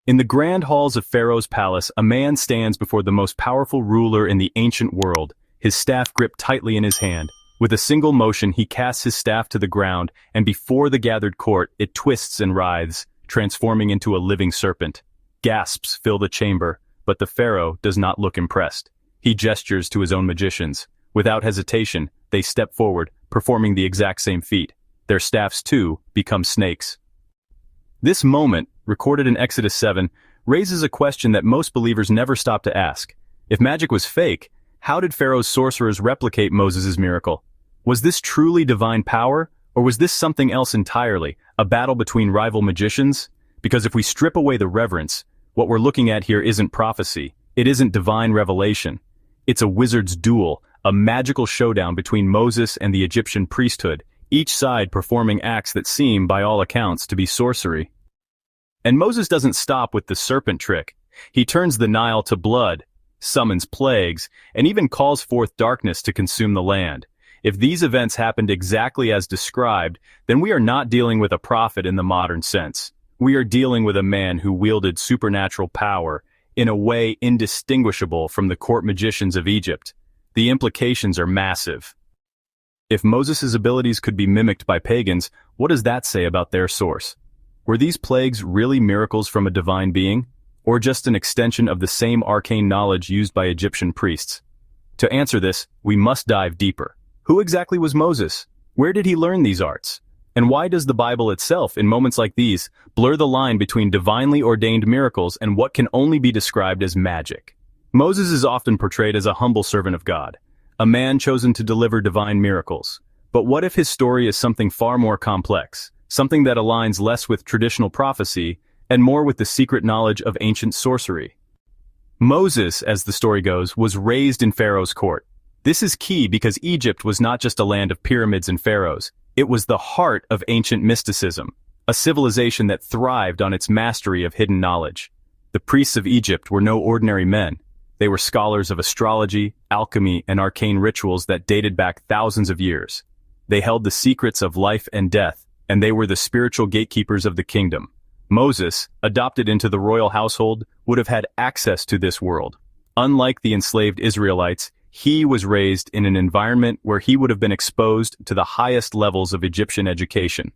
In the grand halls of Pharaoh's palace, a man stands before the most powerful ruler in the ancient world, his staff gripped tightly in his hand. With a single motion, he casts his staff to the ground, and before the gathered court, it twists and writhes, transforming into a living serpent. Gasps fill the chamber, but the pharaoh does not look impressed. He gestures to his own magicians. Without hesitation, they step forward, performing the exact same feat. Their staffs, too, become snakes. This moment, recorded in Exodus 7, raises a question that most believers never stop to ask. If magic was fake, how did Pharaoh's sorcerers replicate Moses' miracle? Was this truly divine power, or was this something else entirely, a battle between rival magicians? Because if we strip away the reverence, what we're looking at here isn't prophecy, it isn't divine revelation. It's a wizard's duel, a magical showdown between Moses and the Egyptian priesthood, each side performing acts that seem, by all accounts, to be sorcery. And Moses doesn't stop with the serpent trick. He turns the Nile to blood, summons plagues, and even calls forth darkness to consume the land. If these events happened exactly as described, then we are not dealing with a prophet in the modern sense. We are dealing with a man who wielded supernatural power in a way indistinguishable from the court magicians of Egypt. The implications are massive. If Moses' abilities could be mimicked by pagans, what does that say about their source? Were these plagues really miracles from a divine being, or just an extension of the same arcane knowledge used by Egyptian priests? To answer this, we must dive deeper. Who exactly was Moses? Where did he learn these arts? And why does the Bible itself, in moments like these, blur the line between divinely ordained miracles and what can only be described as magic? Moses is often portrayed as a humble servant of God, a man chosen to deliver divine miracles. But what if his story is something far more complex, something that aligns less with traditional prophecy and more with the secret knowledge of ancient sorcery? Moses, as the story goes, was raised in Pharaoh's court. This is key because Egypt was not just a land of pyramids and pharaohs. It was the heart of ancient mysticism, a civilization that thrived on its mastery of hidden knowledge. The priests of Egypt were no ordinary men. They were scholars of astrology, alchemy, and arcane rituals that dated back thousands of years. They held the secrets of life and death, and they were the spiritual gatekeepers of the kingdom. Moses, adopted into the royal household, would have had access to this world. Unlike the enslaved Israelites, he was raised in an environment where he would have been exposed to the highest levels of Egyptian education.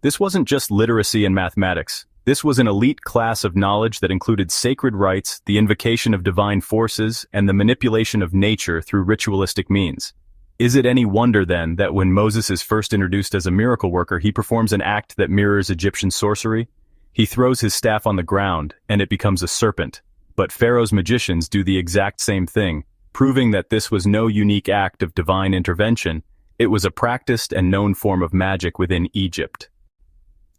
This wasn't just literacy and mathematics. This was an elite class of knowledge that included sacred rites, the invocation of divine forces, and the manipulation of nature through ritualistic means. Is it any wonder, then, that when Moses is first introduced as a miracle worker, he performs an act that mirrors Egyptian sorcery? He throws his staff on the ground, and it becomes a serpent. But Pharaoh's magicians do the exact same thing, proving that this was no unique act of divine intervention. It was a practiced and known form of magic within Egypt.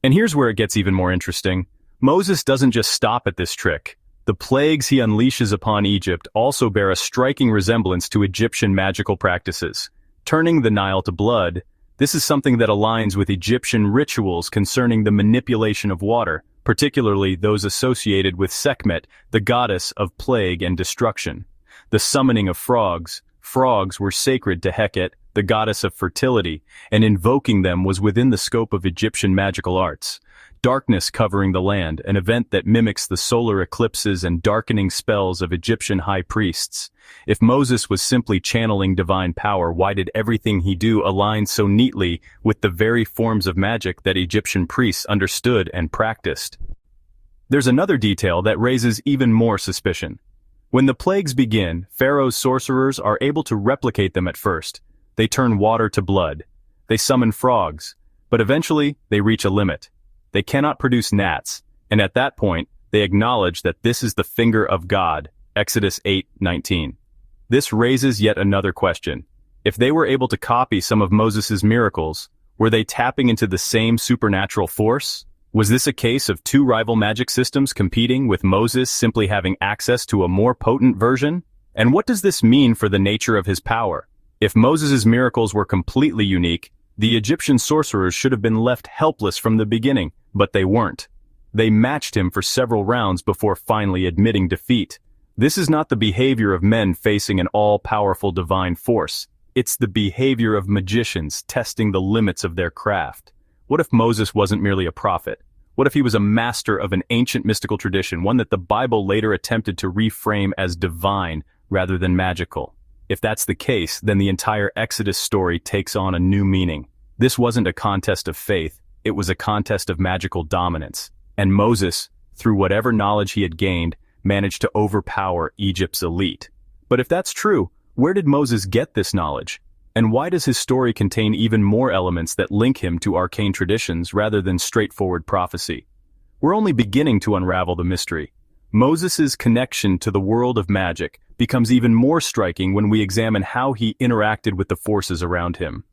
And here's where it gets even more interesting. Moses doesn't just stop at this trick. The plagues he unleashes upon Egypt also bear a striking resemblance to Egyptian magical practices. Turning the Nile to blood, this is something that aligns with Egyptian rituals concerning the manipulation of water, particularly those associated with Sekhmet, the goddess of plague and destruction. The summoning of frogs. Frogs were sacred to Hecate, the goddess of fertility, and invoking them was within the scope of Egyptian magical arts. Darkness covering the land, an event that mimics the solar eclipses and darkening spells of Egyptian high priests. If Moses was simply channeling divine power, why did everything he do align so neatly with the very forms of magic that Egyptian priests understood and practiced? There's another detail that raises even more suspicion. When the plagues begin, Pharaoh's sorcerers are able to replicate them at first. They turn water to blood. They summon frogs. But eventually, they reach a limit. They cannot produce gnats, and at that point, they acknowledge that this is the finger of God, Exodus 8:19. This raises yet another question. If they were able to copy some of Moses' miracles, were they tapping into the same supernatural force? Was this a case of two rival magic systems competing, with Moses simply having access to a more potent version? And what does this mean for the nature of his power? If Moses' miracles were completely unique, the Egyptian sorcerers should have been left helpless from the beginning, but they weren't. They matched him for several rounds before finally admitting defeat. This is not the behavior of men facing an all-powerful divine force. It's the behavior of magicians testing the limits of their craft. What if Moses wasn't merely a prophet? What What if he was a master of an ancient mystical tradition, one that the Bible later attempted to reframe as divine rather than magical? If that's the case, then the entire Exodus story takes on a new meaning. This wasn't a contest of faith, it was a contest of magical dominance. And Moses, through whatever knowledge he had gained, managed to overpower Egypt's elite. But if that's true, where did Moses get this knowledge? And why does his story contain even more elements that link him to arcane traditions rather than straightforward prophecy? We're only beginning to unravel the mystery. Moses' connection to the world of magic becomes even more striking when we examine how he interacted with the forces around him.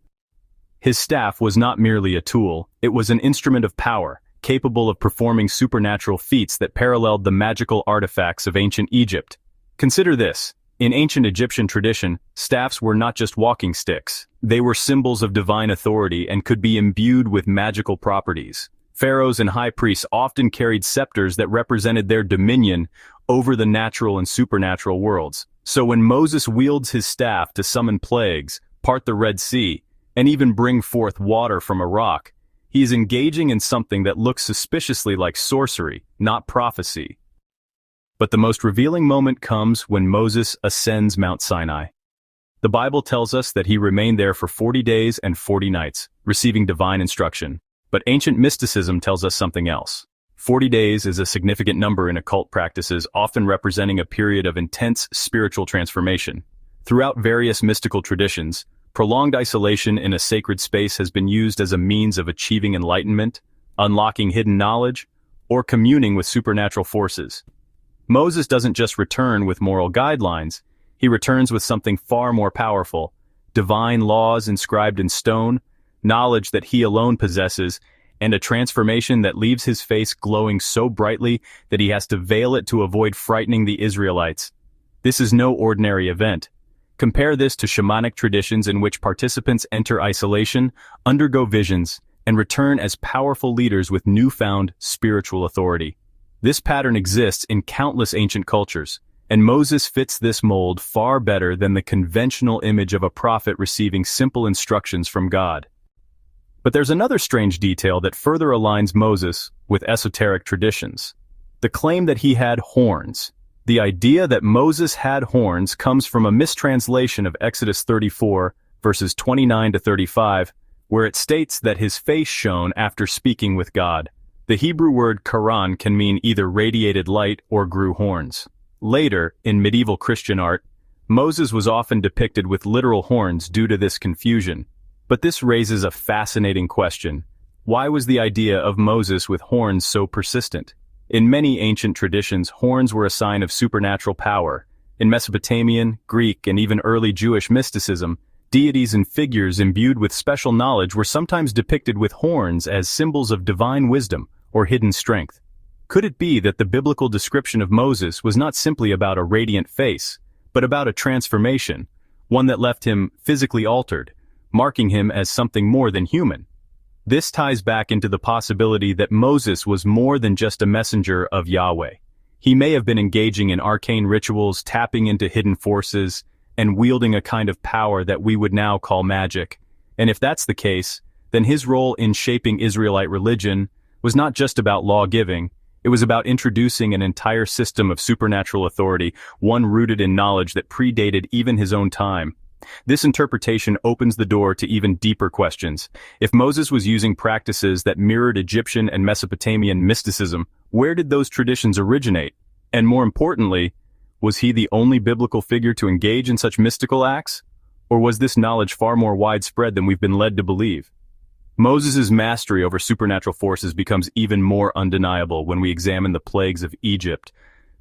His staff was not merely a tool, it was an instrument of power, capable of performing supernatural feats that paralleled the magical artifacts of ancient Egypt. Consider this. In ancient Egyptian tradition, staffs were not just walking sticks. They were symbols of divine authority and could be imbued with magical properties. Pharaohs and high priests often carried scepters that represented their dominion over the natural and supernatural worlds. So when Moses wields his staff to summon plagues, part the Red Sea, and even bring forth water from a rock, he is engaging in something that looks suspiciously like sorcery, not prophecy. But the most revealing moment comes when Moses ascends Mount Sinai. The Bible tells us that he remained there for 40 days and 40 nights, receiving divine instruction. But ancient mysticism tells us something else. 40 days is a significant number in occult practices, often representing a period of intense spiritual transformation. Throughout various mystical traditions, prolonged isolation in a sacred space has been used as a means of achieving enlightenment, unlocking hidden knowledge, or communing with supernatural forces. Moses doesn't just return with moral guidelines, he returns with something far more powerful: divine laws inscribed in stone, knowledge that he alone possesses, and a transformation that leaves his face glowing so brightly that he has to veil it to avoid frightening the Israelites. This is no ordinary event. Compare this to shamanic traditions in which participants enter isolation, undergo visions, and return as powerful leaders with newfound spiritual authority. This pattern exists in countless ancient cultures, and Moses fits this mold far better than the conventional image of a prophet receiving simple instructions from God. But there's another strange detail that further aligns Moses with esoteric traditions: the claim that he had horns. The idea that Moses had horns comes from a mistranslation of Exodus 34, verses 29 to 35, where it states that his face shone after speaking with God. The Hebrew word karan can mean either radiated light or grew horns. Later, in medieval Christian art, Moses was often depicted with literal horns due to this confusion. But this raises a fascinating question. Why was the idea of Moses with horns so persistent? In many ancient traditions, horns were a sign of supernatural power. In Mesopotamian, Greek, and even early Jewish mysticism, deities and figures imbued with special knowledge were sometimes depicted with horns as symbols of divine wisdom or hidden strength. Could it be that the biblical description of Moses was not simply about a radiant face, but about a transformation, one that left him physically altered, marking him as something more than human? This ties back into the possibility that Moses was more than just a messenger of Yahweh. He may have been engaging in arcane rituals, tapping into hidden forces, and wielding a kind of power that we would now call magic. And if that's the case, then his role in shaping Israelite religion was not just about law-giving, it was about introducing an entire system of supernatural authority, one rooted in knowledge that predated even his own time. This interpretation opens the door to even deeper questions. If Moses was using practices that mirrored Egyptian and Mesopotamian mysticism, where did those traditions originate? And more importantly, was he the only biblical figure to engage in such mystical acts? Or was this knowledge far more widespread than we've been led to believe? Moses' mastery over supernatural forces becomes even more undeniable when we examine the plagues of Egypt.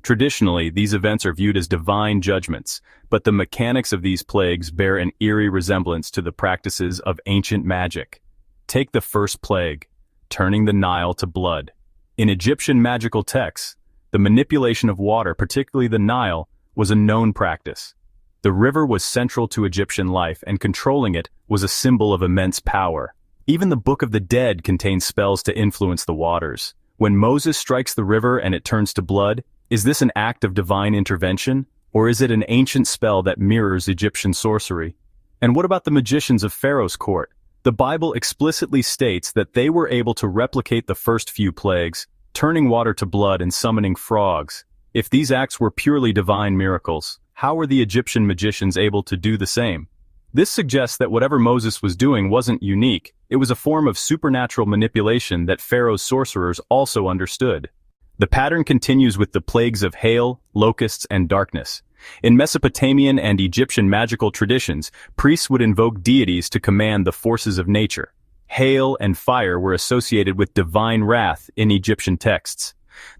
Traditionally, these events are viewed as divine judgments, but the mechanics of these plagues bear an eerie resemblance to the practices of ancient magic. Take the first plague, turning the Nile to blood. In Egyptian magical texts, the manipulation of water, particularly the Nile, was a known practice. The river was central to Egyptian life, and controlling it was a symbol of immense power. Even the Book of the Dead contains spells to influence the waters. When Moses strikes the river and it turns to blood, is this an act of divine intervention, or is it an ancient spell that mirrors Egyptian sorcery? And what about the magicians of Pharaoh's court? The Bible explicitly states that they were able to replicate the first few plagues, turning water to blood and summoning frogs. If these acts were purely divine miracles, how were the Egyptian magicians able to do the same? This suggests that whatever Moses was doing wasn't unique, it was a form of supernatural manipulation that Pharaoh's sorcerers also understood. The pattern continues with the plagues of hail, locusts, and darkness. In Mesopotamian and Egyptian magical traditions, priests would invoke deities to command the forces of nature. Hail and fire were associated with divine wrath in Egyptian texts.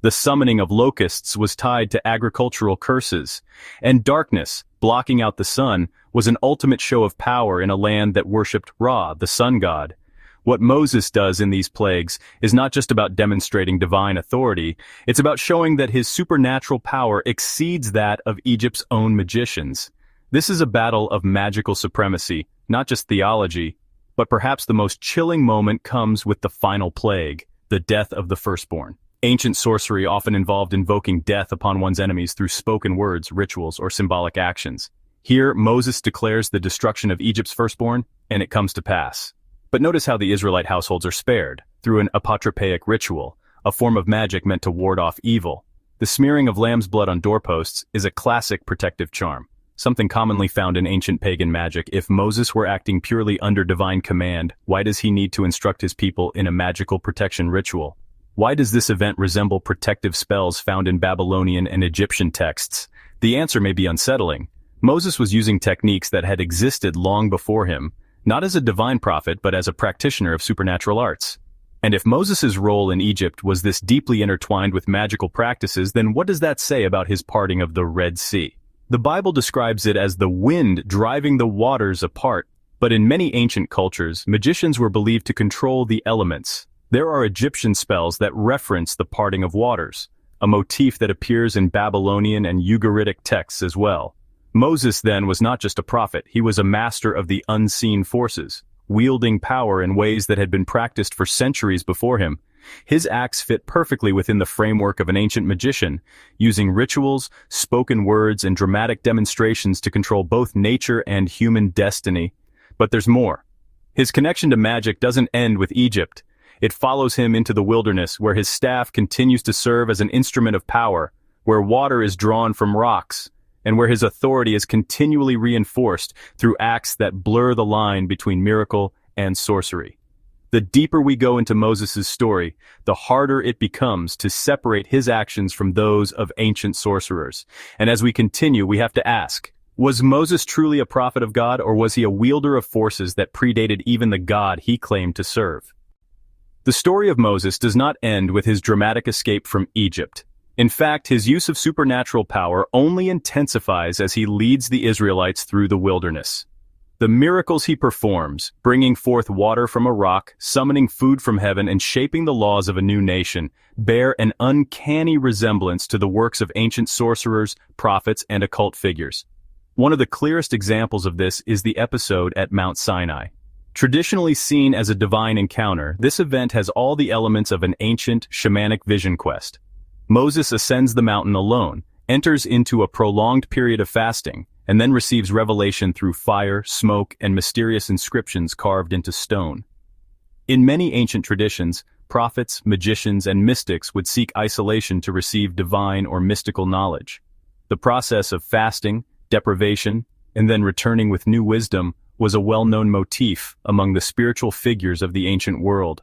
The summoning of locusts was tied to agricultural curses, and darkness, blocking out the sun, was an ultimate show of power in a land that worshipped Ra, the sun god. What Moses does in these plagues is not just about demonstrating divine authority, it's about showing that his supernatural power exceeds that of Egypt's own magicians. This is a battle of magical supremacy, not just theology, but perhaps the most chilling moment comes with the final plague, the death of the firstborn. Ancient sorcery often involved invoking death upon one's enemies through spoken words, rituals, or symbolic actions. Here, Moses declares the destruction of Egypt's firstborn, and it comes to pass. But notice how the Israelite households are spared, through an apotropaic ritual, a form of magic meant to ward off evil. The smearing of lamb's blood on doorposts is a classic protective charm, something commonly found in ancient pagan magic. If Moses were acting purely under divine command, why does he need to instruct his people in a magical protection ritual? Why does this event resemble protective spells found in Babylonian and Egyptian texts? The answer may be unsettling. Moses was using techniques that had existed long before him, not as a divine prophet but as a practitioner of supernatural arts. And if Moses' role in Egypt was this deeply intertwined with magical practices, then what does that say about his parting of the Red Sea? The Bible describes it as the wind driving the waters apart, but in many ancient cultures, magicians were believed to control the elements. There are Egyptian spells that reference the parting of waters, a motif that appears in Babylonian and Ugaritic texts as well. Moses then was not just a prophet, he was a master of the unseen forces, wielding power in ways that had been practiced for centuries before him. His acts fit perfectly within the framework of an ancient magician, using rituals, spoken words, and dramatic demonstrations to control both nature and human destiny. But there's more. His connection to magic doesn't end with Egypt. It follows him into the wilderness, where his staff continues to serve as an instrument of power, where water is drawn from rocks, and where his authority is continually reinforced through acts that blur the line between miracle and sorcery. The deeper we go into Moses' story, the harder it becomes to separate his actions from those of ancient sorcerers. And as we continue, we have to ask, was Moses truly a prophet of God, or was he a wielder of forces that predated even the God he claimed to serve? The story of Moses does not end with his dramatic escape from Egypt. In fact, his use of supernatural power only intensifies as he leads the Israelites through the wilderness. The miracles he performs, bringing forth water from a rock, summoning food from heaven, and shaping the laws of a new nation, bear an uncanny resemblance to the works of ancient sorcerers, prophets, and occult figures. One of the clearest examples of this is the episode at Mount Sinai. Traditionally seen as a divine encounter, this event has all the elements of an ancient shamanic vision quest. Moses ascends the mountain alone, enters into a prolonged period of fasting, and then receives revelation through fire, smoke, and mysterious inscriptions carved into stone. In many ancient traditions, prophets, magicians, and mystics would seek isolation to receive divine or mystical knowledge. The process of fasting, deprivation, and then returning with new wisdom was a well-known motif among the spiritual figures of the ancient world.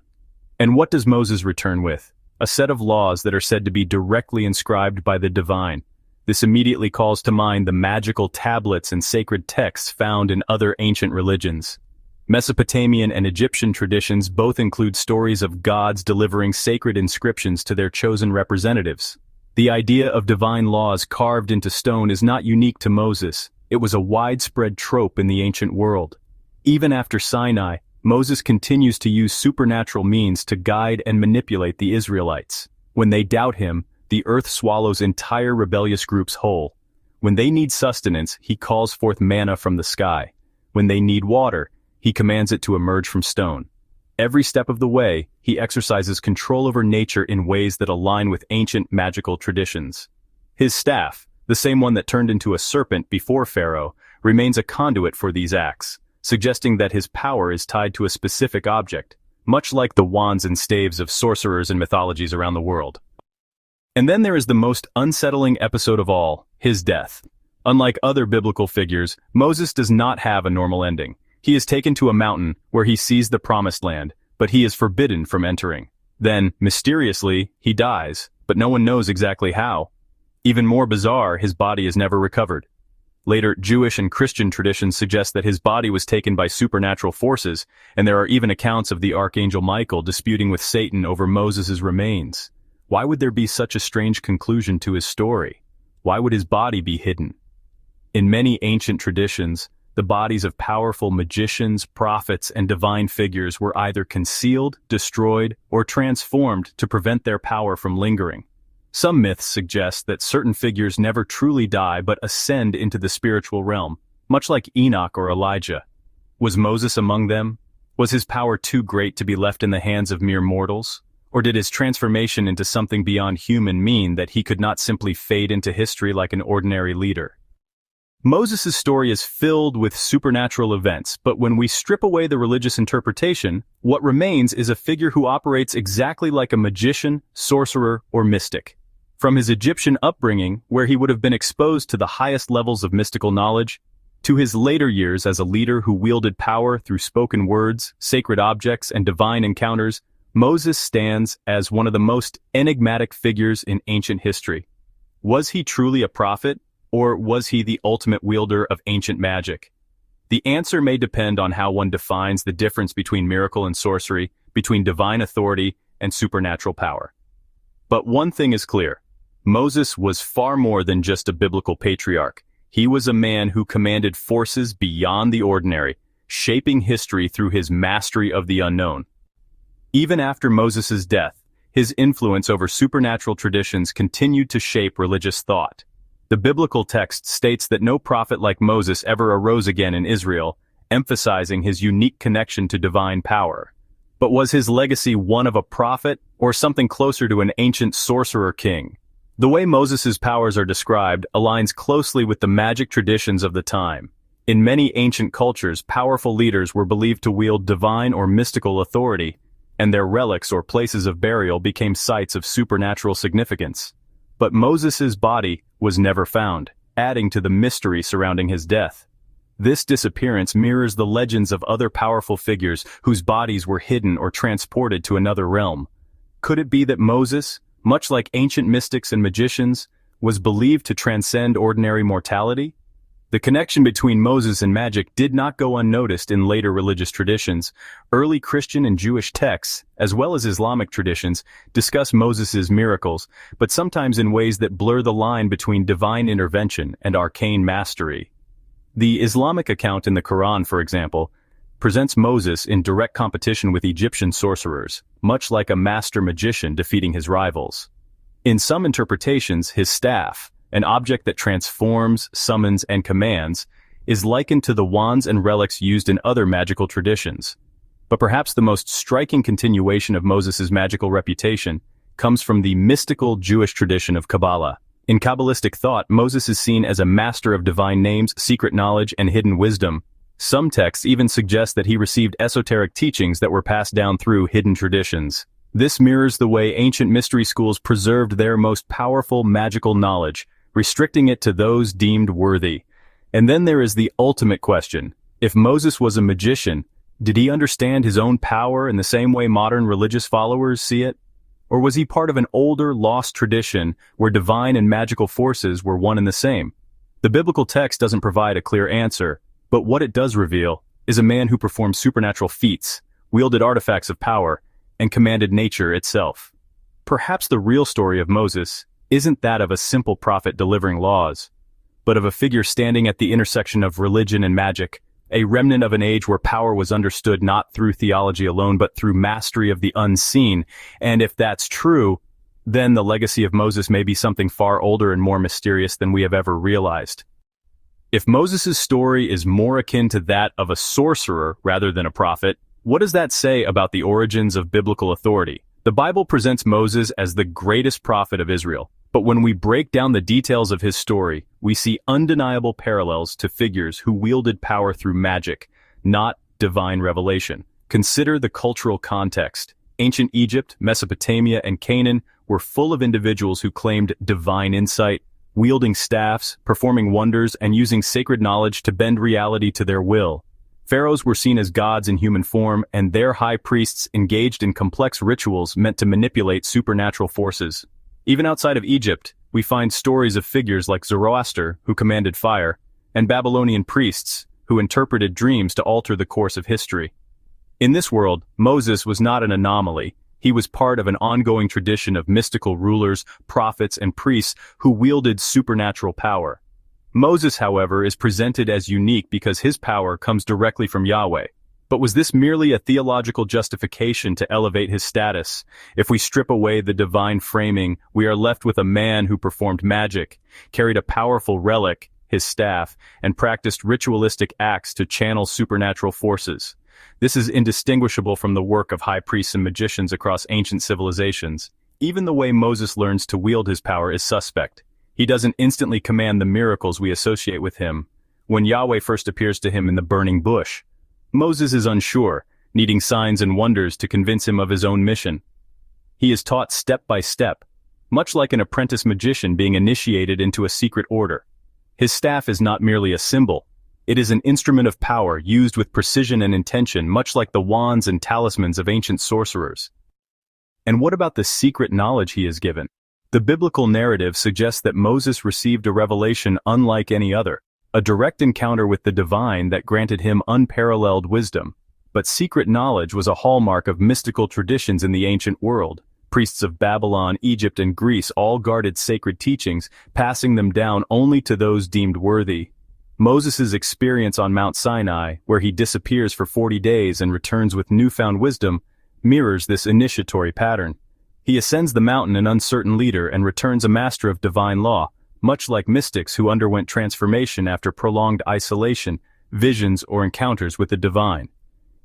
And what does Moses return with? A set of laws that are said to be directly inscribed by the divine. This immediately calls to mind the magical tablets and sacred texts found in other ancient religions. Mesopotamian and Egyptian traditions both include stories of gods delivering sacred inscriptions to their chosen representatives. The idea of divine laws carved into stone is not unique to Moses. It was a widespread trope in the ancient world. Even after Sinai, Moses continues to use supernatural means to guide and manipulate the Israelites. When they doubt him, the earth swallows entire rebellious groups whole. When they need sustenance, he calls forth manna from the sky. When they need water, he commands it to emerge from stone. Every step of the way, he exercises control over nature in ways that align with ancient magical traditions. His staff, the same one that turned into a serpent before Pharaoh, remains a conduit for these acts, suggesting that his power is tied to a specific object, much like the wands and staves of sorcerers and mythologies around the world. And then there is the most unsettling episode of all, his death. Unlike other biblical figures, Moses does not have a normal ending. He is taken to a mountain where he sees the promised land, but he is forbidden from entering. Then, mysteriously, he dies, but no one knows exactly how. Even more bizarre, his body is never recovered. Later, Jewish and Christian traditions suggest that his body was taken by supernatural forces, and there are even accounts of the archangel Michael disputing with Satan over Moses' remains. Why would there be such a strange conclusion to his story? Why would his body be hidden? In many ancient traditions, the bodies of powerful magicians, prophets, and divine figures were either concealed, destroyed, or transformed to prevent their power from lingering. Some myths suggest that certain figures never truly die but ascend into the spiritual realm, much like Enoch or Elijah. Was Moses among them? Was his power too great to be left in the hands of mere mortals? Or did his transformation into something beyond human mean that he could not simply fade into history like an ordinary leader? Moses' story is filled with supernatural events, but when we strip away the religious interpretation, what remains is a figure who operates exactly like a magician, sorcerer, or mystic. From his Egyptian upbringing, where he would have been exposed to the highest levels of mystical knowledge, to his later years as a leader who wielded power through spoken words, sacred objects, and divine encounters, Moses stands as one of the most enigmatic figures in ancient history. Was he truly a prophet, or was he the ultimate wielder of ancient magic? The answer may depend on how one defines the difference between miracle and sorcery, between divine authority and supernatural power. But one thing is clear. Moses was far more than just a biblical patriarch. He was a man who commanded forces beyond the ordinary, shaping history through his mastery of the unknown. Even after Moses' death, his influence over supernatural traditions continued to shape religious thought. The biblical text states that no prophet like Moses ever arose again in Israel, emphasizing his unique connection to divine power. But was his legacy one of a prophet, or something closer to an ancient sorcerer king? The way Moses' powers are described aligns closely with the magic traditions of the time. In many ancient cultures, powerful leaders were believed to wield divine or mystical authority, and their relics or places of burial became sites of supernatural significance. But Moses' body was never found, adding to the mystery surrounding his death. This disappearance mirrors the legends of other powerful figures whose bodies were hidden or transported to another realm. Could it be that Moses, much like ancient mystics and magicians, was believed to transcend ordinary mortality? The connection between Moses and magic did not go unnoticed in later religious traditions. Early Christian and Jewish texts, as well as Islamic traditions, discuss Moses' miracles, but sometimes in ways that blur the line between divine intervention and arcane mastery. The Islamic account in the Quran, for example, presents Moses in direct competition with Egyptian sorcerers, much like a master magician defeating his rivals. In some interpretations, his staff, an object that transforms, summons, and commands, is likened to the wands and relics used in other magical traditions. But perhaps the most striking continuation of Moses' magical reputation comes from the mystical Jewish tradition of Kabbalah. In Kabbalistic thought, Moses is seen as a master of divine names, secret knowledge, and hidden wisdom. Some texts even suggest that he received esoteric teachings that were passed down through hidden traditions. This mirrors the way ancient mystery schools preserved their most powerful magical knowledge, restricting it to those deemed worthy. And then there is the ultimate question. If Moses was a magician, did he understand his own power in the same way modern religious followers see it? Or was he part of an older, lost tradition where divine and magical forces were one and the same? The biblical text doesn't provide a clear answer, but what it does reveal is a man who performed supernatural feats, wielded artifacts of power, and commanded nature itself. Perhaps the real story of Moses isn't that of a simple prophet delivering laws, but of a figure standing at the intersection of religion and magic, a remnant of an age where power was understood not through theology alone but through mastery of the unseen. And if that's true, then the legacy of Moses may be something far older and more mysterious than we have ever realized. If Moses' story is more akin to that of a sorcerer rather than a prophet, what does that say about the origins of biblical authority? The Bible presents Moses as the greatest prophet of Israel, but when we break down the details of his story, we see undeniable parallels to figures who wielded power through magic, not divine revelation. Consider the cultural context. Ancient Egypt, Mesopotamia, and Canaan were full of individuals who claimed divine insight, wielding staffs, performing wonders, and using sacred knowledge to bend reality to their will. Pharaohs were seen as gods in human form, and their high priests engaged in complex rituals meant to manipulate supernatural forces. Even outside of Egypt, we find stories of figures like Zoroaster, who commanded fire, and Babylonian priests, who interpreted dreams to alter the course of history. In this world, Moses was not an anomaly. He was part of an ongoing tradition of mystical rulers, prophets, and priests who wielded supernatural power. Moses, however, is presented as unique because his power comes directly from Yahweh. But was this merely a theological justification to elevate his status? If we strip away the divine framing, we are left with a man who performed magic, carried a powerful relic, his staff, and practiced ritualistic acts to channel supernatural forces. This is indistinguishable from the work of high priests and magicians across ancient civilizations. Even the way Moses learns to wield his power is suspect. He doesn't instantly command the miracles we associate with him. When Yahweh first appears to him in the burning bush, Moses is unsure, needing signs and wonders to convince him of his own mission. He is taught step by step, much like an apprentice magician being initiated into a secret order. His staff is not merely a symbol. It is an instrument of power used with precision and intention, much like the wands and talismans of ancient sorcerers. And what about the secret knowledge he is given? The biblical narrative suggests that Moses received a revelation unlike any other, a direct encounter with the divine that granted him unparalleled wisdom. But secret knowledge was a hallmark of mystical traditions in the ancient world. Priests of Babylon, Egypt, and Greece all guarded sacred teachings, passing them down only to those deemed worthy. Moses' experience on Mount Sinai, where he disappears for 40 days and returns with newfound wisdom, mirrors this initiatory pattern. He ascends the mountain an uncertain leader and returns a master of divine law, much like mystics who underwent transformation after prolonged isolation, visions, or encounters with the divine.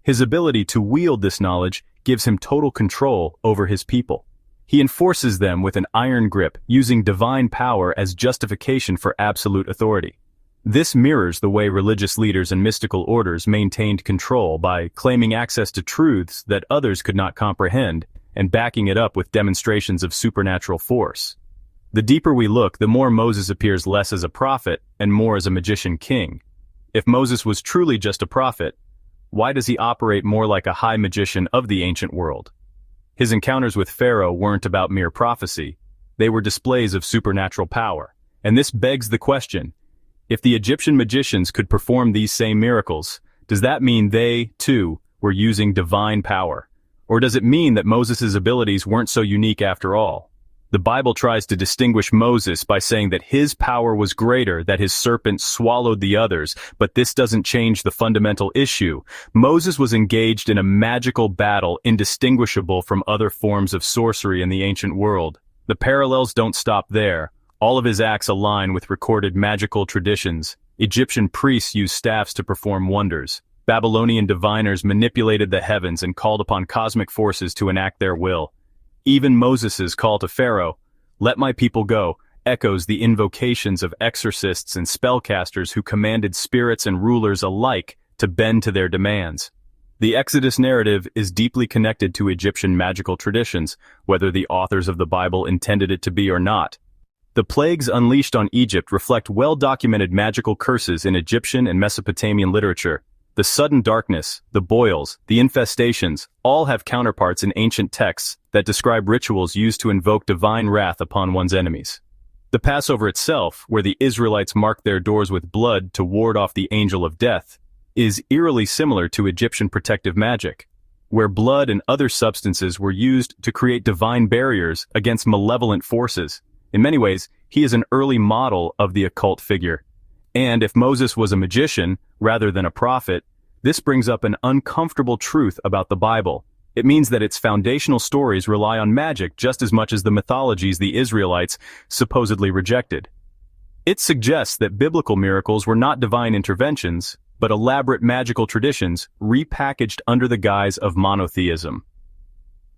His ability to wield this knowledge gives him total control over his people. He enforces them with an iron grip, using divine power as justification for absolute authority. This mirrors the way religious leaders and mystical orders maintained control by claiming access to truths that others could not comprehend and backing it up with demonstrations of supernatural force. The deeper we look, the more Moses appears less as a prophet and more as a magician king. If Moses was truly just a prophet, why does he operate more like a high magician of the ancient world? His encounters with Pharaoh weren't about mere prophecy. They were displays of supernatural power. And this begs the question, if the Egyptian magicians could perform these same miracles, does that mean they, too, were using divine power? Or does it mean that Moses' abilities weren't so unique after all? The Bible tries to distinguish Moses by saying that his power was greater, that his serpent swallowed the others, but this doesn't change the fundamental issue. Moses was engaged in a magical battle indistinguishable from other forms of sorcery in the ancient world. The parallels don't stop there. All of his acts align with recorded magical traditions. Egyptian priests used staffs to perform wonders. Babylonian diviners manipulated the heavens and called upon cosmic forces to enact their will. Even Moses' call to Pharaoh, "Let my people go," echoes the invocations of exorcists and spellcasters who commanded spirits and rulers alike to bend to their demands. The Exodus narrative is deeply connected to Egyptian magical traditions, whether the authors of the Bible intended it to be or not. The plagues unleashed on Egypt reflect well-documented magical curses in Egyptian and Mesopotamian literature. The sudden darkness, the boils, the infestations, all have counterparts in ancient texts that describe rituals used to invoke divine wrath upon one's enemies. The Passover itself, where the Israelites marked their doors with blood to ward off the angel of death, is eerily similar to Egyptian protective magic, where blood and other substances were used to create divine barriers against malevolent forces. In many ways, he is an early model of the occult figure. And if Moses was a magician, rather than a prophet, this brings up an uncomfortable truth about the Bible. It means that its foundational stories rely on magic just as much as the mythologies the Israelites supposedly rejected. It suggests that biblical miracles were not divine interventions, but elaborate magical traditions repackaged under the guise of monotheism.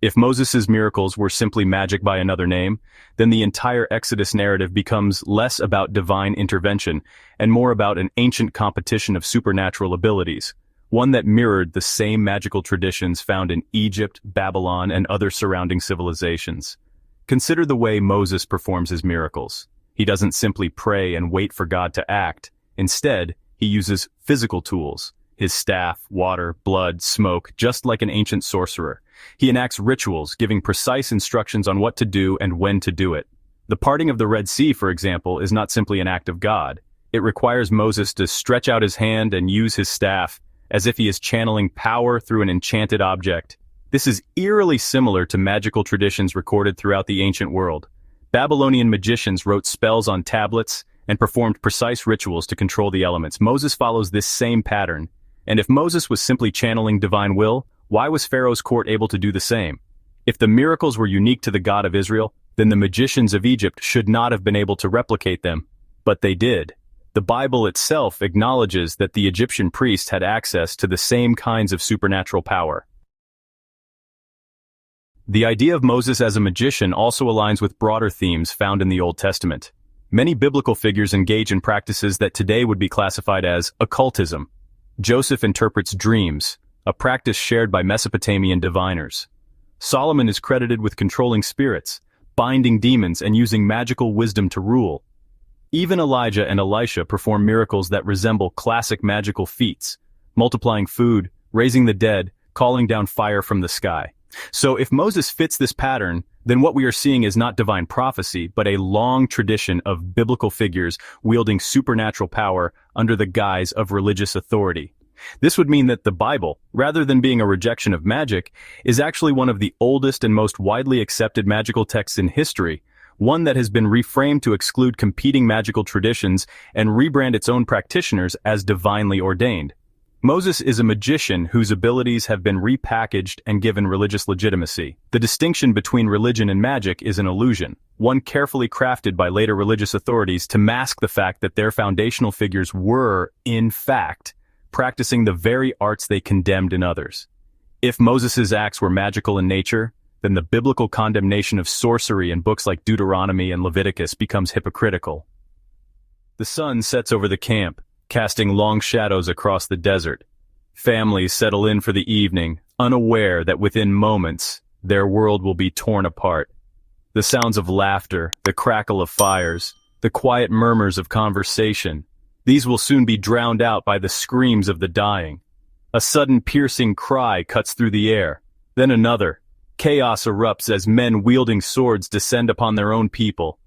If Moses' miracles were simply magic by another name, then the entire Exodus narrative becomes less about divine intervention and more about an ancient competition of supernatural abilities. one that mirrored the same magical traditions found in Egypt, Babylon, and other surrounding civilizations. Consider the way Moses performs his miracles. He doesn't simply pray and wait for God to act. Instead, he uses physical tools: his staff, water, blood, smoke, just like an ancient sorcerer. He enacts rituals, giving precise instructions on what to do and when to do it. The parting of the Red Sea, for example, is not simply an act of God. It requires Moses to stretch out his hand and use his staff, as if he is channeling power through an enchanted object. This is eerily similar to magical traditions recorded throughout the ancient world. Babylonian magicians wrote spells on tablets and performed precise rituals to control the elements. Moses follows this same pattern. And if Moses was simply channeling divine will, why was Pharaoh's court able to do the same? If the miracles were unique to the God of Israel, then the magicians of Egypt should not have been able to replicate them. But they did. The Bible itself acknowledges that the Egyptian priests had access to the same kinds of supernatural power. The idea of Moses as a magician also aligns with broader themes found in the Old Testament. Many biblical figures engage in practices that today would be classified as occultism. Joseph interprets dreams, a practice shared by Mesopotamian diviners. Solomon is credited with controlling spirits, binding demons, and using magical wisdom to rule. Even Elijah and Elisha perform miracles that resemble classic magical feats, multiplying food, raising the dead, calling down fire from the sky. So if Moses fits this pattern, then what we are seeing is not divine prophecy, but a long tradition of biblical figures wielding supernatural power under the guise of religious authority. This would mean that the Bible, rather than being a rejection of magic, is actually one of the oldest and most widely accepted magical texts in history, one that has been reframed to exclude competing magical traditions and rebrand its own practitioners as divinely ordained. Moses is a magician whose abilities have been repackaged and given religious legitimacy. The distinction between religion and magic is an illusion, one carefully crafted by later religious authorities to mask the fact that their foundational figures were, in fact, practicing the very arts they condemned in others. If Moses' acts were magical in nature, then the biblical condemnation of sorcery in books like Deuteronomy and Leviticus becomes hypocritical. The sun sets over the camp, casting long shadows across the desert. Families settle in for the evening, unaware that within moments, their world will be torn apart. The sounds of laughter, the crackle of fires, the quiet murmurs of conversation, these will soon be drowned out by the screams of the dying. A sudden piercing cry cuts through the air, then another. Chaos erupts as men wielding swords descend upon their own people.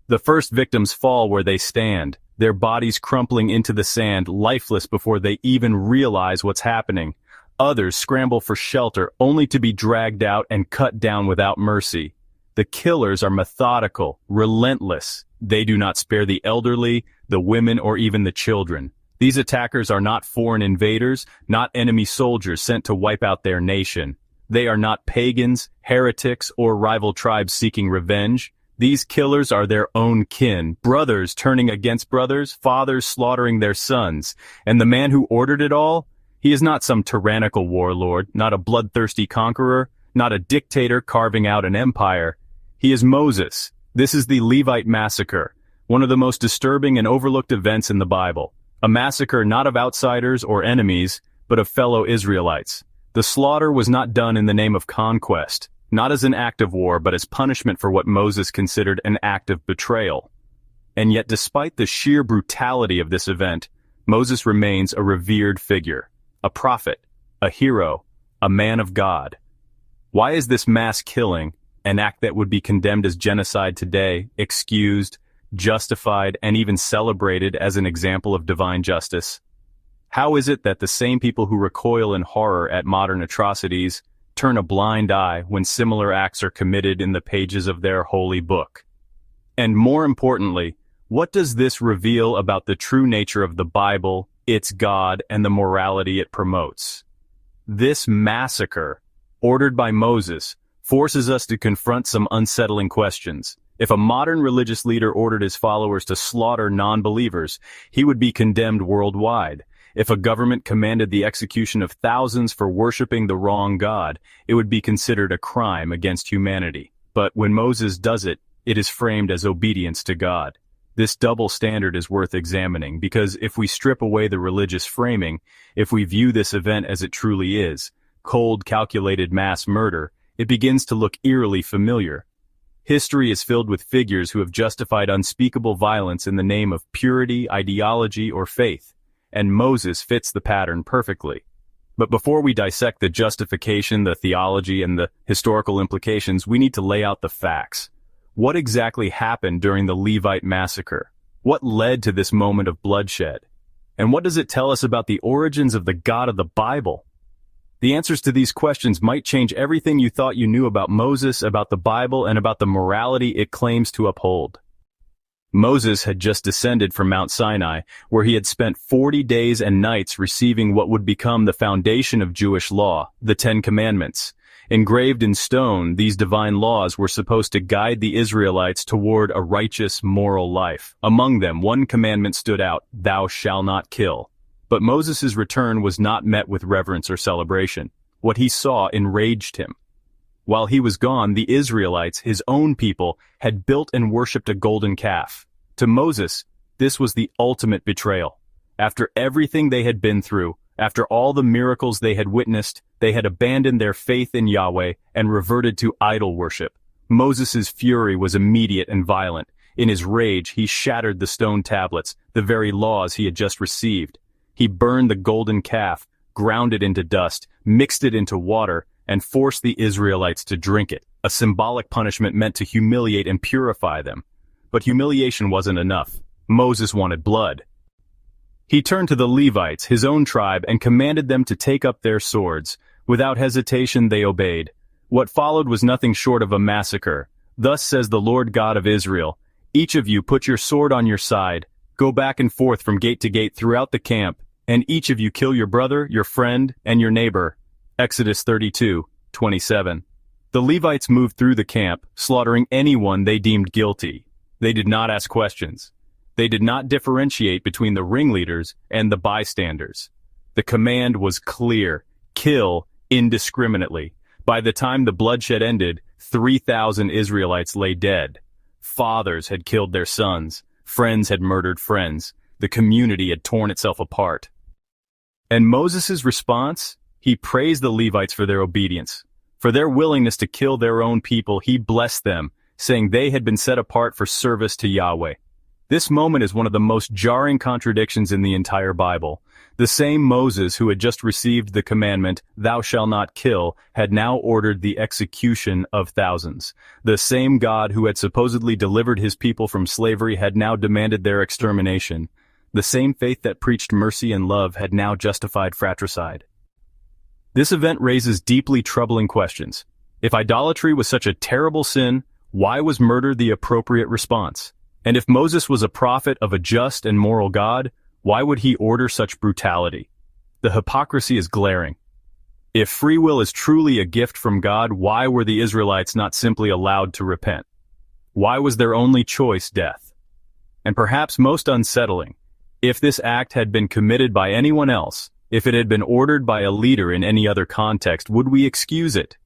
The first victims fall where they stand, their bodies crumpling into the sand, lifeless before they even realize what's happening. Others scramble for shelter only to be dragged out and cut down without mercy. The killers are methodical, relentless. They do not spare the elderly, the women, or even the children. These attackers are not foreign invaders, not enemy soldiers sent to wipe out their nation. They are not pagans, heretics, or rival tribes seeking revenge. These killers are their own kin, brothers turning against brothers, fathers slaughtering their sons. And the man who ordered it all? He is not some tyrannical warlord, not a bloodthirsty conqueror, not a dictator carving out an empire. He is Moses. This is the Levite massacre, one of the most disturbing and overlooked events in the Bible. A massacre not of outsiders or enemies, but of fellow Israelites. The slaughter was not done in the name of conquest, not as an act of war, but as punishment for what Moses considered an act of betrayal. And yet, despite the sheer brutality of this event, Moses remains a revered figure, a prophet, a hero, a man of God. Why is this mass killing, an act that would be condemned as genocide today, excused, justified, and even celebrated as an example of divine justice? How is it that the same people who recoil in horror at modern atrocities turn a blind eye when similar acts are committed in the pages of their holy book? And more importantly, what does this reveal about the true nature of the Bible, its God, and the morality it promotes? This massacre, ordered by Moses, forces us to confront some unsettling questions. If a modern religious leader ordered his followers to slaughter non-believers, he would be condemned worldwide. If a government commanded the execution of thousands for worshiping the wrong God, it would be considered a crime against humanity. But when Moses does it, it is framed as obedience to God. This double standard is worth examining because if we strip away the religious framing, if we view this event as it truly is, cold, calculated mass murder, it begins to look eerily familiar. History is filled with figures who have justified unspeakable violence in the name of purity, ideology, or faith, and Moses fits the pattern perfectly. But before we dissect the justification, the theology, and the historical implications, we need to lay out the facts. What exactly happened during the Levite massacre? What led to this moment of bloodshed? And what does it tell us about the origins of the God of the Bible? The answers to these questions might change everything you thought you knew about Moses, about the Bible, and about the morality it claims to uphold. Moses had just descended from Mount Sinai, where he had spent 40 days and nights receiving what would become the foundation of Jewish law, the Ten Commandments. Engraved in stone, these divine laws were supposed to guide the Israelites toward a righteous, moral life. Among them, one commandment stood out, "Thou shalt not kill." But Moses' return was not met with reverence or celebration. What he saw enraged him. While he was gone, the Israelites, his own people, had built and worshipped a golden calf. To Moses, this was the ultimate betrayal. After everything they had been through, after all the miracles they had witnessed, they had abandoned their faith in Yahweh and reverted to idol worship. Moses' fury was immediate and violent. In his rage, he shattered the stone tablets, the very laws he had just received. He burned the golden calf, ground it into dust, mixed it into water, and forced the Israelites to drink it, a symbolic punishment meant to humiliate and purify them. But humiliation wasn't enough. Moses wanted blood. He turned to the Levites, his own tribe, and commanded them to take up their swords. Without hesitation they obeyed. What followed was nothing short of a massacre. Thus says the Lord God of Israel, "Each of you put your sword on your side, go back and forth from gate to gate throughout the camp, and each of you kill your brother, your friend, and your neighbor." Exodus 32:27. The Levites moved through the camp, slaughtering anyone they deemed guilty. They did not ask questions. They did not differentiate between the ringleaders and the bystanders. The command was clear: kill indiscriminately. By the time the bloodshed ended, 3,000 Israelites lay dead. Fathers had killed their sons. Friends had murdered friends. The community had torn itself apart. And Moses' response? He praised the Levites for their obedience. For their willingness to kill their own people, he blessed them, saying they had been set apart for service to Yahweh. This moment is one of the most jarring contradictions in the entire Bible. The same Moses who had just received the commandment, "Thou shalt not kill," had now ordered the execution of thousands. The same God who had supposedly delivered his people from slavery had now demanded their extermination. The same faith that preached mercy and love had now justified fratricide. This event raises deeply troubling questions. If idolatry was such a terrible sin, why was murder the appropriate response? And if Moses was a prophet of a just and moral God, why would he order such brutality? The hypocrisy is glaring. If free will is truly a gift from God, why were the Israelites not simply allowed to repent? Why was their only choice death? And perhaps most unsettling, if this act had been committed by anyone else, if it had been ordered by a leader in any other context, would we excuse it?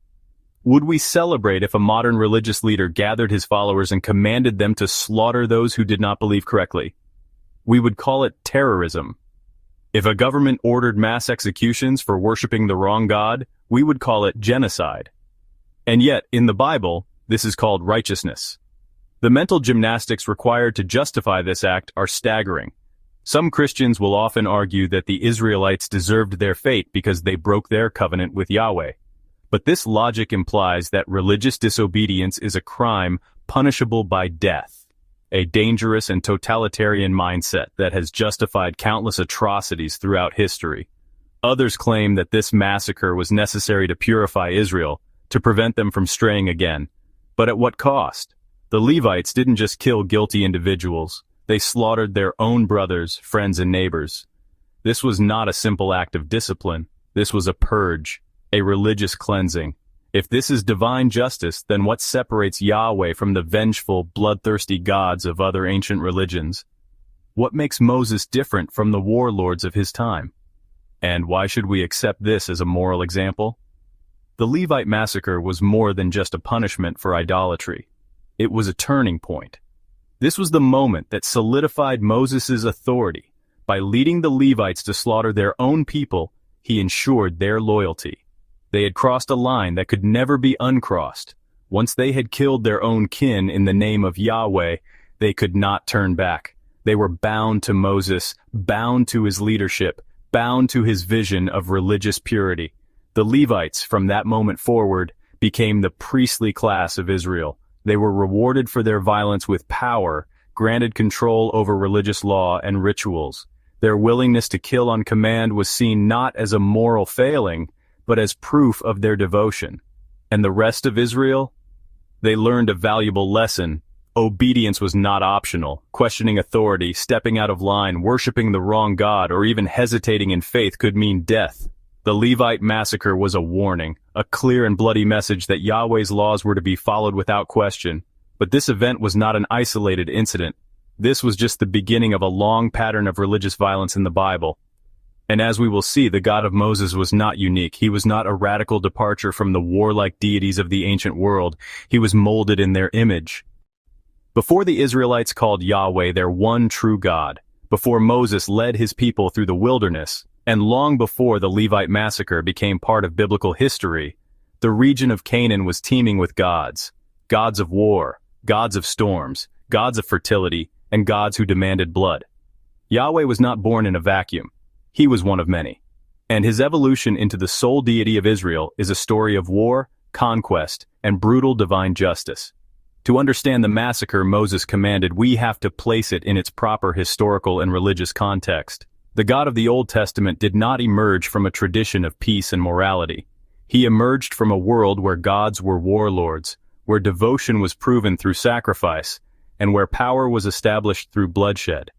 Would we celebrate if a modern religious leader gathered his followers and commanded them to slaughter those who did not believe correctly? We would call it terrorism. If a government ordered mass executions for worshiping the wrong God, we would call it genocide. And yet, in the Bible, this is called righteousness. The mental gymnastics required to justify this act are staggering. Some Christians will often argue that the Israelites deserved their fate because they broke their covenant with Yahweh. But this logic implies that religious disobedience is a crime punishable by death, a dangerous and totalitarian mindset that has justified countless atrocities throughout history. Others claim that this massacre was necessary to purify Israel, to prevent them from straying again. But at what cost? The Levites didn't just kill guilty individuals, they slaughtered their own brothers, friends, and neighbors. This was not a simple act of discipline, this was a purge. A religious cleansing. If this is divine justice, then what separates Yahweh from the vengeful, bloodthirsty gods of other ancient religions? What makes Moses different from the warlords of his time? And why should we accept this as a moral example? The Levite massacre was more than just a punishment for idolatry. It was a turning point. This was the moment that solidified Moses' authority. By leading the Levites to slaughter their own people, he ensured their loyalty. They had crossed a line that could never be uncrossed. Once they had killed their own kin in the name of Yahweh, they could not turn back. They were bound to Moses, bound to his leadership, bound to his vision of religious purity. The Levites, from that moment forward, became the priestly class of Israel. They were rewarded for their violence with power, granted control over religious law and rituals. Their willingness to kill on command was seen not as a moral failing, but as proof of their devotion. And the rest of Israel? They learned a valuable lesson. Obedience was not optional. Questioning authority, stepping out of line, worshiping the wrong god, or even hesitating in faith could mean death. The Levite massacre was a warning, a clear and bloody message that Yahweh's laws were to be followed without question. But this event was not an isolated incident. This was just the beginning of a long pattern of religious violence in the Bible. And as we will see, the God of Moses was not unique. He was not a radical departure from the warlike deities of the ancient world. He was molded in their image. Before the Israelites called Yahweh their one true God, before Moses led his people through the wilderness, and long before the Levite massacre became part of biblical history, the region of Canaan was teeming with gods. Gods of war, gods of storms, gods of fertility, and gods who demanded blood. Yahweh was not born in a vacuum. He was one of many. And his evolution into the sole deity of Israel is a story of war, conquest, and brutal divine justice. To understand the massacre Moses commanded, we have to place it in its proper historical and religious context. The God of the Old Testament did not emerge from a tradition of peace and morality. He emerged from a world where gods were warlords, where devotion was proven through sacrifice, and where power was established through bloodshed.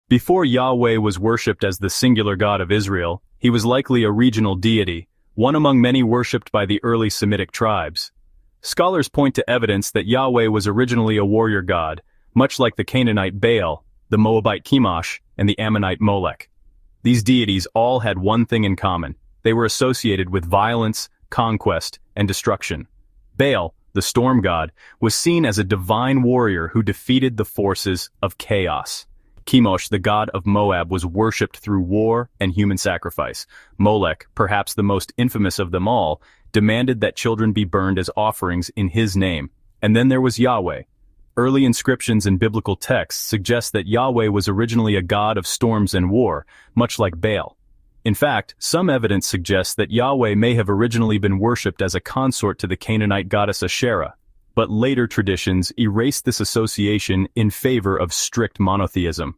Before Yahweh was worshipped as the singular God of Israel, he was likely a regional deity, one among many worshipped by the early Semitic tribes. Scholars point to evidence that Yahweh was originally a warrior god, much like the Canaanite Baal, the Moabite Chemosh, and the Ammonite Molech. These deities all had one thing in common. They were associated with violence, conquest, and destruction. Baal, the storm god, was seen as a divine warrior who defeated the forces of chaos. Chemosh, the god of Moab, was worshipped through war and human sacrifice. Molech, perhaps the most infamous of them all, demanded that children be burned as offerings in his name. And then there was Yahweh. Early inscriptions in biblical texts suggest that Yahweh was originally a god of storms and war, much like Baal. In fact, some evidence suggests that Yahweh may have originally been worshipped as a consort to the Canaanite goddess Asherah, but later traditions erased this association in favor of strict monotheism.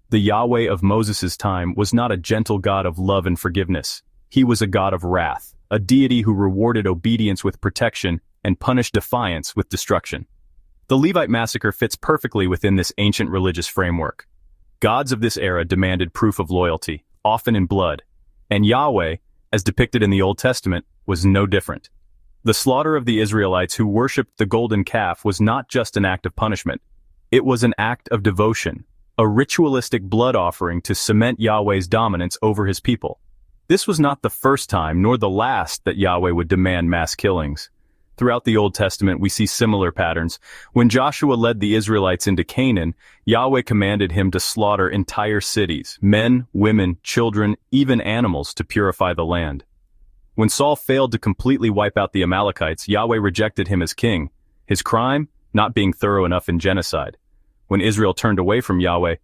The Yahweh of Moses' time was not a gentle God of love and forgiveness. He was a God of wrath, a deity who rewarded obedience with protection and punished defiance with destruction. The Levite massacre fits perfectly within this ancient religious framework. Gods of this era demanded proof of loyalty, often in blood, and Yahweh, as depicted in the Old Testament, was no different. The slaughter of the Israelites who worshipped the golden calf was not just an act of punishment. It was an act of devotion, a ritualistic blood offering to cement Yahweh's dominance over his people. This was not the first time nor the last that Yahweh would demand mass killings. Throughout the Old Testament, we see similar patterns. When Joshua led the Israelites into Canaan, Yahweh commanded him to slaughter entire cities, men, women, children, even animals, to purify the land. When Saul failed to completely wipe out the Amalekites, Yahweh rejected him as king. His crime? Not being thorough enough in genocide. When Israel turned away from Yahweh,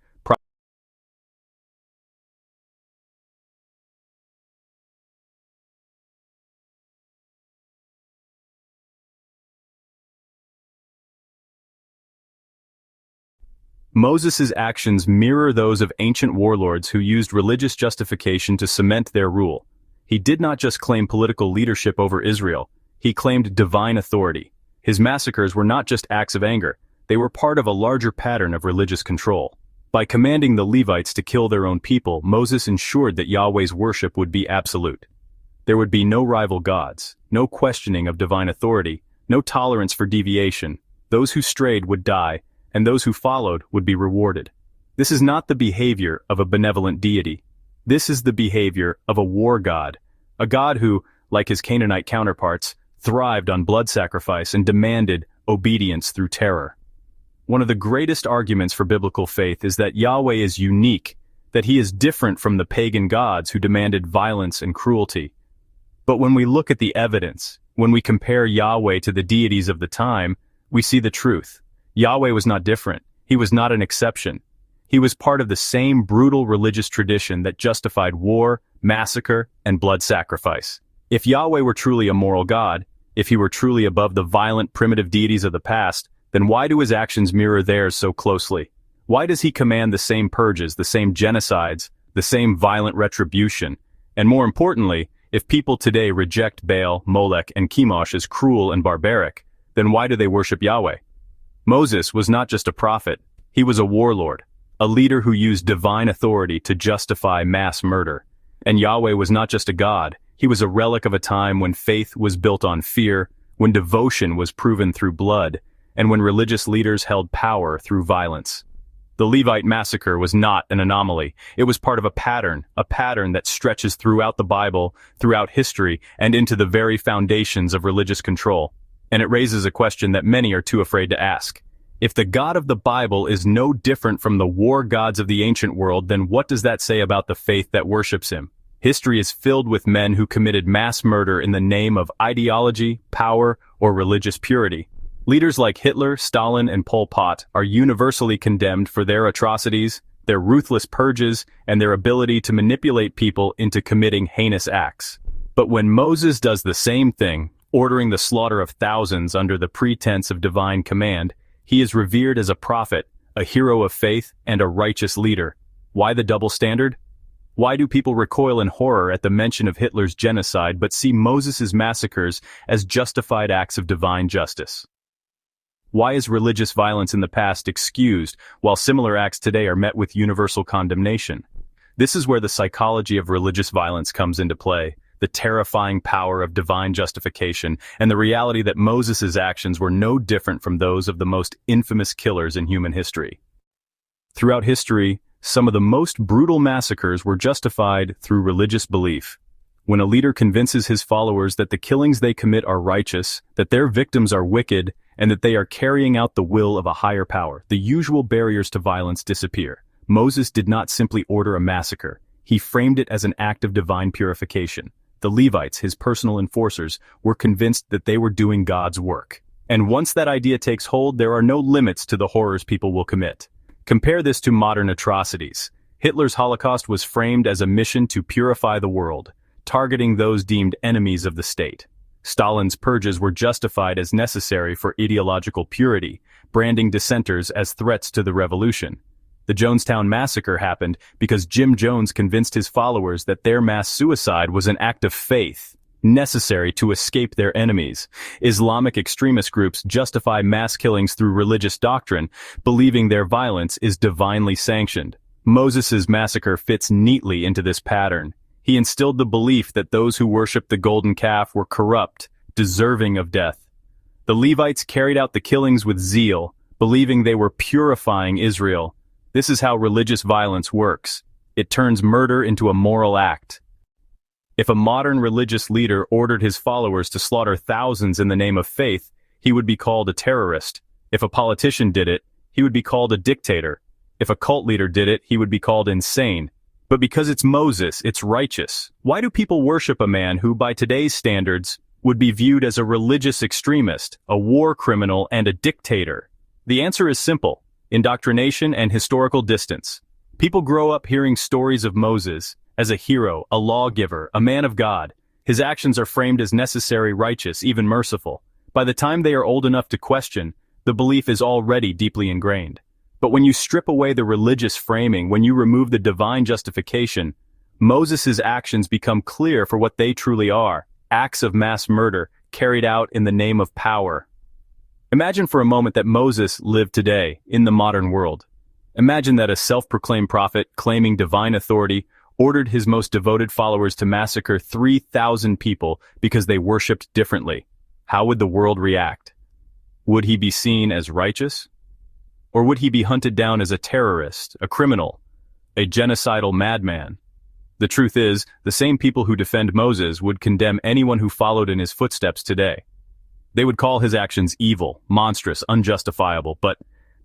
Moses' actions mirror those of ancient warlords who used religious justification to cement their rule. He did not just claim political leadership over Israel, he claimed divine authority. His massacres were not just acts of anger, they were part of a larger pattern of religious control. By commanding the Levites to kill their own people, Moses ensured that Yahweh's worship would be absolute. There would be no rival gods, no questioning of divine authority, no tolerance for deviation. Those who strayed would die, and those who followed would be rewarded. This is not the behavior of a benevolent deity. This is the behavior of a war god, a god who, like his Canaanite counterparts, thrived on blood sacrifice and demanded obedience through terror. One of the greatest arguments for biblical faith is that Yahweh is unique, that he is different from the pagan gods who demanded violence and cruelty. But when we look at the evidence, when we compare Yahweh to the deities of the time, we see the truth. Yahweh was not different. He was not an exception. He was part of the same brutal religious tradition that justified war, massacre, and blood sacrifice. If Yahweh were truly a moral God, if he were truly above the violent, primitive deities of the past, then why do his actions mirror theirs so closely? Why does he command the same purges, the same genocides, the same violent retribution? And more importantly, if people today reject Baal, Molech, and Chemosh as cruel and barbaric, then why do they worship Yahweh? Moses was not just a prophet, he was a warlord, a leader who used divine authority to justify mass murder. And Yahweh was not just a god, he was a relic of a time when faith was built on fear, when devotion was proven through blood, and when religious leaders held power through violence. The Levite massacre was not an anomaly. It was part of a pattern that stretches throughout the Bible, throughout history, and into the very foundations of religious control. And it raises a question that many are too afraid to ask. If the God of the Bible is no different from the war gods of the ancient world, then what does that say about the faith that worships him? History is filled with men who committed mass murder in the name of ideology, power, or religious purity. Leaders like Hitler, Stalin, and Pol Pot are universally condemned for their atrocities, their ruthless purges, and their ability to manipulate people into committing heinous acts. But when Moses does the same thing, ordering the slaughter of thousands under the pretense of divine command, he is revered as a prophet, a hero of faith, and a righteous leader. Why the double standard? Why do people recoil in horror at the mention of Hitler's genocide but see Moses' massacres as justified acts of divine justice? Why is religious violence in the past excused, while similar acts today are met with universal condemnation? This is where the psychology of religious violence comes into play, the terrifying power of divine justification, and the reality that Moses' actions were no different from those of the most infamous killers in human history. Throughout history, some of the most brutal massacres were justified through religious belief. When a leader convinces his followers that the killings they commit are righteous, that their victims are wicked, and that they are carrying out the will of a higher power, the usual barriers to violence disappear. Moses did not simply order a massacre. He framed it as an act of divine purification. The Levites, his personal enforcers, were convinced that they were doing God's work. And once that idea takes hold, there are no limits to the horrors people will commit. Compare this to modern atrocities. Hitler's Holocaust was framed as a mission to purify the world, targeting those deemed enemies of the state. Stalin's purges were justified as necessary for ideological purity, branding dissenters as threats to the revolution. The Jonestown Massacre happened because Jim Jones convinced his followers that their mass suicide was an act of faith, necessary to escape their enemies. Islamic extremist groups justify mass killings through religious doctrine, believing their violence is divinely sanctioned. Moses' massacre fits neatly into this pattern. He instilled the belief that those who worshipped the golden calf were corrupt, deserving of death. The Levites carried out the killings with zeal, believing they were purifying Israel. This is how religious violence works. It turns murder into a moral act. If a modern religious leader ordered his followers to slaughter thousands in the name of faith, he would be called a terrorist. If a politician did it, he would be called a dictator. If a cult leader did it, he would be called insane. But because it's Moses, it's righteous. Why do people worship a man who, by today's standards, would be viewed as a religious extremist, a war criminal, and a dictator? The answer is simple: indoctrination and historical distance. People grow up hearing stories of Moses as a hero, a lawgiver, a man of God. His actions are framed as necessary, righteous, even merciful. By the time they are old enough to question, the belief is already deeply ingrained. But when you strip away the religious framing, when you remove the divine justification, Moses' actions become clear for what they truly are: acts of mass murder carried out in the name of power. Imagine for a moment that Moses lived today in the modern world. Imagine that a self-proclaimed prophet claiming divine authority ordered his most devoted followers to massacre 3,000 people because they worshipped differently. How would the world react? Would he be seen as righteous? Or would he be hunted down as a terrorist, a criminal, a genocidal madman? The truth is, the same people who defend Moses would condemn anyone who followed in his footsteps today. They would call his actions evil, monstrous, unjustifiable, but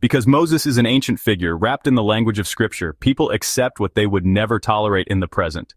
Because Moses is an ancient figure wrapped in the language of Scripture, people accept what they would never tolerate in the present.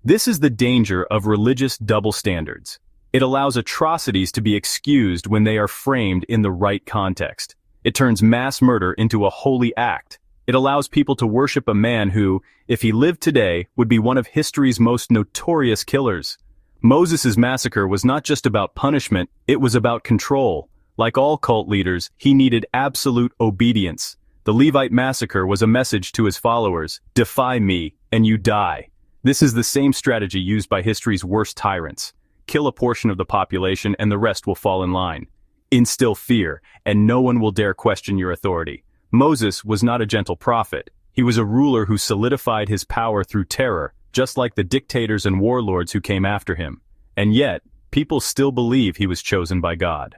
This is the danger of religious double standards. It allows atrocities to be excused when they are framed in the right context. It turns mass murder into a holy act. It allows people to worship a man who, if he lived today, would be one of history's most notorious killers. Moses' massacre was not just about punishment, it was about control. Like all cult leaders, he needed absolute obedience. The Levite massacre was a message to his followers: defy me, and you die. This is the same strategy used by history's worst tyrants. Kill a portion of the population and the rest will fall in line. Instill fear, and no one will dare question your authority. Moses was not a gentle prophet. He was a ruler who solidified his power through terror, just like the dictators and warlords who came after him. And yet, people still believe he was chosen by God.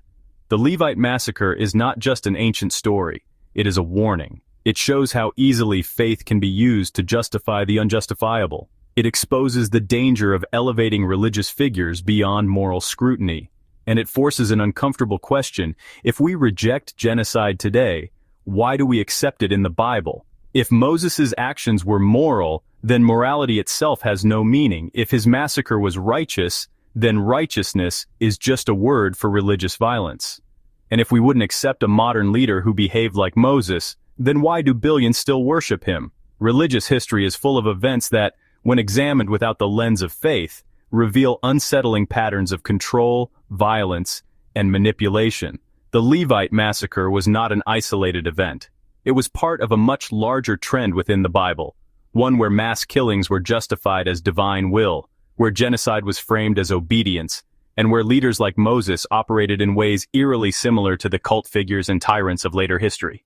The Levite massacre is not just an ancient story. It is a warning. It shows how easily faith can be used to justify the unjustifiable. It exposes the danger of elevating religious figures beyond moral scrutiny. And it forces an uncomfortable question: if we reject genocide today, why do we accept it in the Bible? If Moses' actions were moral, then morality itself has no meaning. If his massacre was righteous, then righteousness is just a word for religious violence. And if we wouldn't accept a modern leader who behaved like Moses, then why do billions still worship him? Religious history is full of events that, when examined without the lens of faith, reveal unsettling patterns of control, violence, and manipulation. The Levite massacre was not an isolated event. It was part of a much larger trend within the Bible, one where mass killings were justified as divine will, where genocide was framed as obedience, and where leaders like Moses operated in ways eerily similar to the cult figures and tyrants of later history.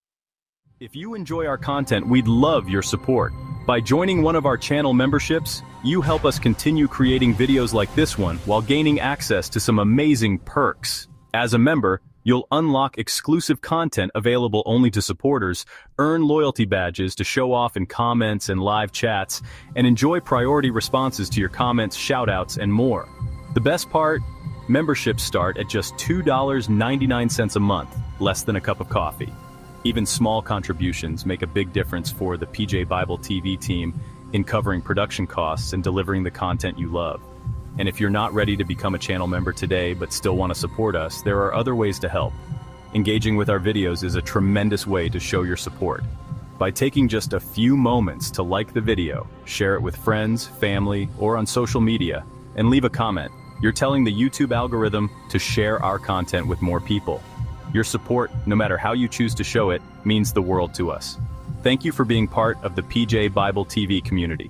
If you enjoy our content, we'd love your support. By joining one of our channel memberships, you help us continue creating videos like this one while gaining access to some amazing perks. As a member, you'll unlock exclusive content available only to supporters, earn loyalty badges to show off in comments and live chats, and enjoy priority responses to your comments, shoutouts, and more. The best part? Memberships start at just $2.99 a month, less than a cup of coffee. Even small contributions make a big difference for the PJ Bible TV team in covering production costs and delivering the content you love. And if you're not ready to become a channel member today but still want to support us, there are other ways to help. Engaging with our videos is a tremendous way to show your support. By taking just a few moments to like the video, share it with friends, family, or on social media, and leave a comment, you're telling the YouTube algorithm to share our content with more people. Your support, no matter how you choose to show it, means the world to us. Thank you for being part of the PJ Bible TV community.